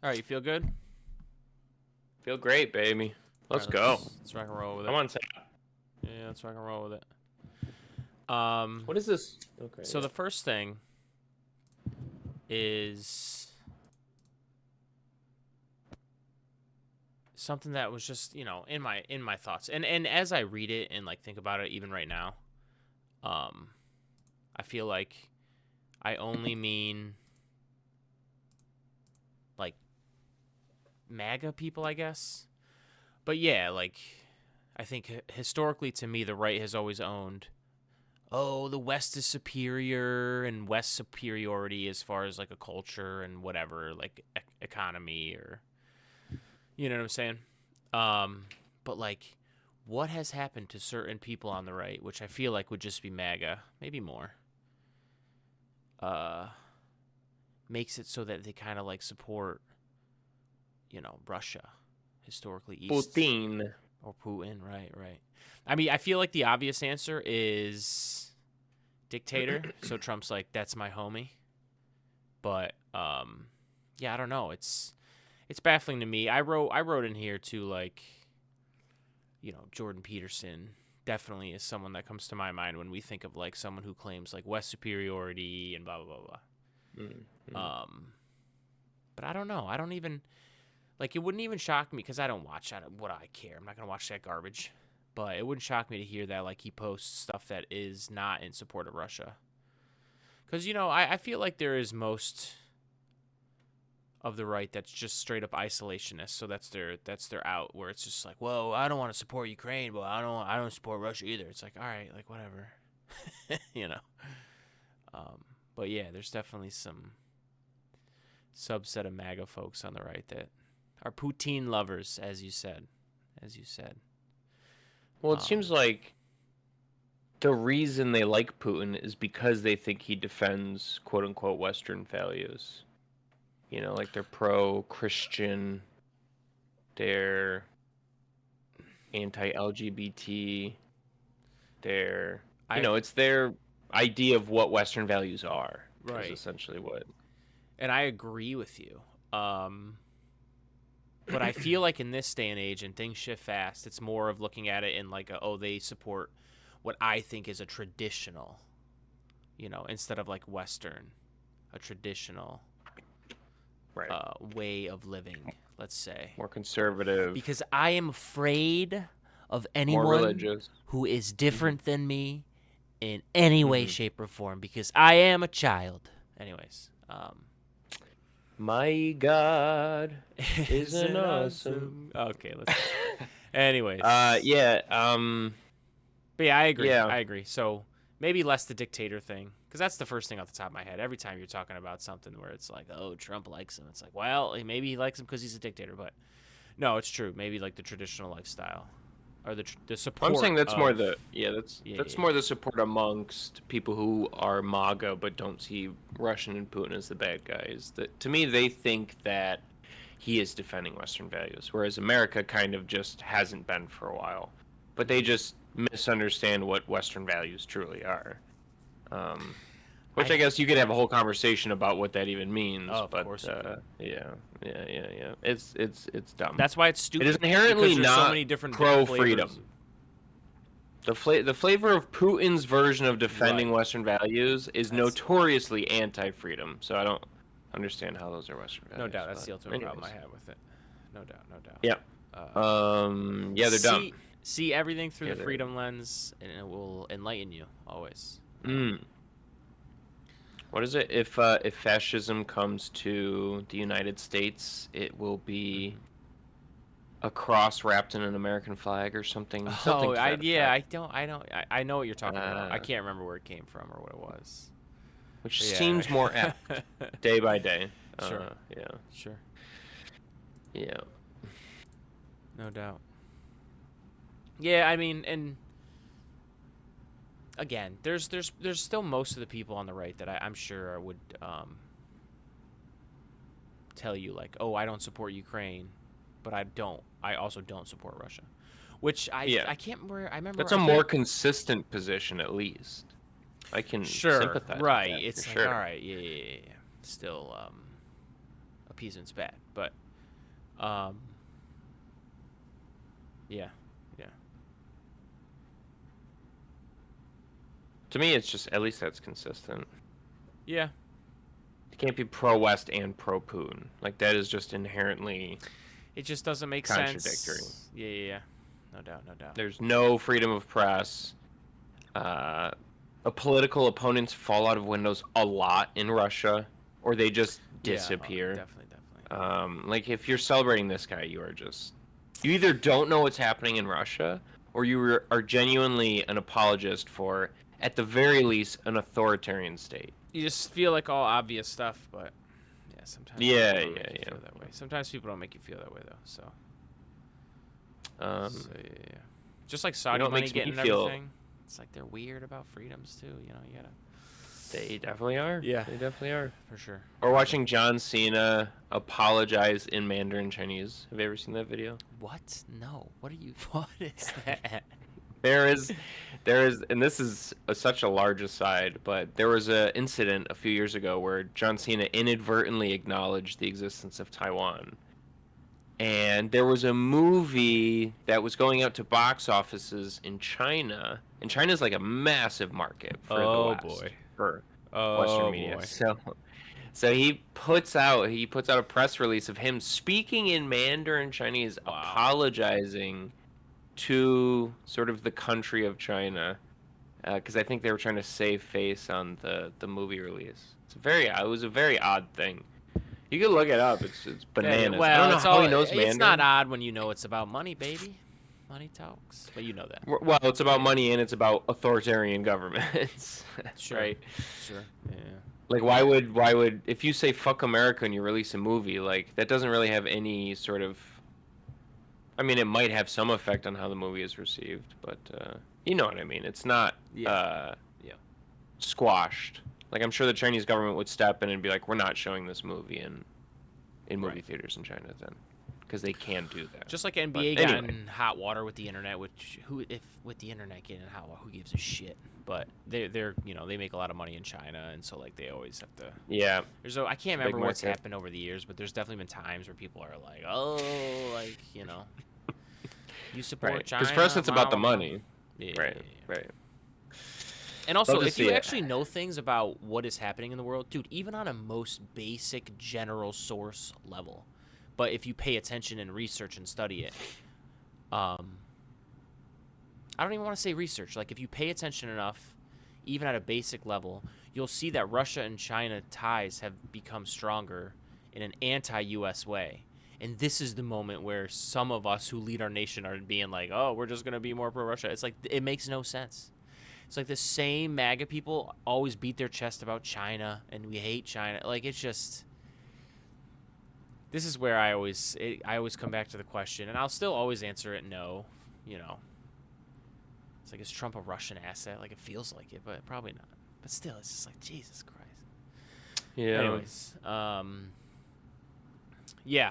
All right, you feel good? Feel great, baby. Let's All right, go. let's rock and roll with it. I'm on tap. Yeah, let's rock and roll with it. What is this? Okay. So the first thing is something that was just, in my thoughts. And as I read it and like think about it even right now, I feel like I only mean like MAGA people, I guess. But yeah, like I think historically to me the right has always owned the West is superior and West superiority as far as like a culture and whatever, like economy or, you know what I'm saying? But like, what has happened to certain people on the right, which I feel like would just be MAGA, maybe more, makes it so that they kind of like support, Russia, historically East. Putin. Or Putin, right. I mean, I feel like the obvious answer is dictator. So Trump's like, that's my homie. But yeah, I don't know. It's baffling to me. I wrote in here too, like, Jordan Peterson definitely is someone that comes to my mind when we think of like someone who claims like West superiority and blah blah blah blah. Mm-hmm. But I don't know. I don't even like. It wouldn't even shock me because I don't watch that. What I care. I'm not gonna watch that garbage. But it wouldn't shock me to hear that like he posts stuff that is not in support of Russia. Because I feel like there is most of the right that's just straight up isolationist. So that's their out where it's just like, whoa, I don't want to support Ukraine, but I don't support Russia either. It's like, all right, like whatever, you know. But yeah, there's definitely some subset of MAGA folks on the right that are Putin lovers, as you said. Well, it seems like the reason they like Putin is because they think he defends quote unquote Western values. Like they're pro-Christian, they're anti-LGBT, it's their idea of what Western values are. Right. Is essentially what. And I agree with you. But I feel like in this day and age, and things shift fast, it's more of looking at it in like they support what I think is a traditional, instead of like Western, a traditional way of living, let's say. More conservative. Because I am afraid of anyone who is different than me in any way, shape, or form, because I am a child. Anyways. My God isn't awesome. Okay, let's go. Anyways. Yeah. But yeah, I agree. Yeah. I agree. So maybe less the dictator thing, because that's the first thing off the top of my head. Every time you're talking about something where it's like, oh, Trump likes him, it's like, well, maybe he likes him because he's a dictator. But no, it's true. Maybe like the traditional lifestyle. Or the support. I'm saying that's more more the support amongst people who are MAGA but don't see Russian and Putin as the bad guys. That to me, they think that he is defending Western values, whereas America kind of just hasn't been for a while. But they just misunderstand what Western values truly are. Which I guess you could have a whole conversation about what that even means. Oh, of course. Yeah. It's dumb. That's why it's stupid. It is inherently not so many different pro-freedom. The flavor of Putin's version of defending Western values is notoriously anti-freedom. So I don't understand how those are Western values. No doubt. That's the ultimate problem I have with it. No doubt. Yep. Yeah, they're dumb. See everything through the freedom lens, and it will enlighten you always. What is it? If fascism comes to the United States, it will be a cross wrapped in an American flag or something. I know what you're talking about. I can't remember where it came from or what it was. Which seems more apt day by day. Sure. Yeah. Sure. Yeah. No doubt. Yeah, I mean, and again, there's still most of the people on the right that I'm sure would tell you like, oh, I don't support Ukraine, but I also don't support Russia, which I can't remember. I remember that's a more consistent position, at least. I can sympathize. Right? With that, it's like, all right, yeah. Still, appeasement's bad. But, um, yeah. To me, it's just at least that's consistent. Yeah. You can't be pro-West and pro-Putin. Like, that is just inherently It just doesn't make contradictory. sense. Yeah. No doubt. There's no freedom of press. Political opponents fall out of windows a lot in Russia, or they just disappear. Yeah, definitely. Like, if you're celebrating this guy, you either don't know what's happening in Russia, or you are genuinely an apologist for, at the very least, an authoritarian state. You just feel like all obvious stuff, but yeah, sometimes people don't make you feel that way. Sometimes people don't make you feel that way though. So yeah. Just like Saudi money getting everything. It's like they're weird about freedoms too. You gotta. They definitely are. Yeah, they definitely are for sure. Or watching John Cena apologize in Mandarin Chinese. Have you ever seen that video? What? No. What is that? There is, and this is such a large aside, but there was an incident a few years ago where John Cena inadvertently acknowledged the existence of Taiwan. And there was a movie that was going out to box offices in China, and China's like a massive market for the West, for Western media. So he puts out a press release of him speaking in Mandarin Chinese, apologizing to sort of the country of China, because I think they were trying to save face on the movie release. It was a very odd thing. You can look it up. It's bananas. Well, I don't know how he knows Mandarin. It's not odd when you know it's about money, baby. Money talks. But you know that. Well, it's about money and it's about authoritarian governments. Sure. Right? Sure. Yeah. Like, why would if you say fuck America and you release a movie, like, that doesn't really have any sort of, I mean, it might have some effect on how the movie is received, but you know what I mean. It's not squashed. Like, I'm sure the Chinese government would step in and be like, we're not showing this movie in movie theaters in China then, because they can do that. Just like NBA got in hot water with the internet, which with the internet getting in hot water, who gives a shit? But they're they make a lot of money in China, and so like they always have to. Yeah. I can't remember what's happened over the years, but there's definitely been times where people are like, you support China. Because for us, it's about the money. Yeah, right. And also, if you actually know things about what is happening in the world, dude, even on a most basic general source level, but if you pay attention and research and study it, I don't even want to say research. Like, if you pay attention enough, even at a basic level, you'll see that Russia and China ties have become stronger in an anti-U.S. way. And this is the moment where some of us who lead our nation are being like, oh, we're just going to be more pro-Russia. It's like, it makes no sense. It's like the same MAGA people always beat their chest about China and we hate China. Like, it's just, this is where I always come back to the question, and I'll still always answer it no. It's like, is Trump a Russian asset? Like, it feels like it, but probably not. But still, it's just like, Jesus Christ. Yeah. Anyways, yeah.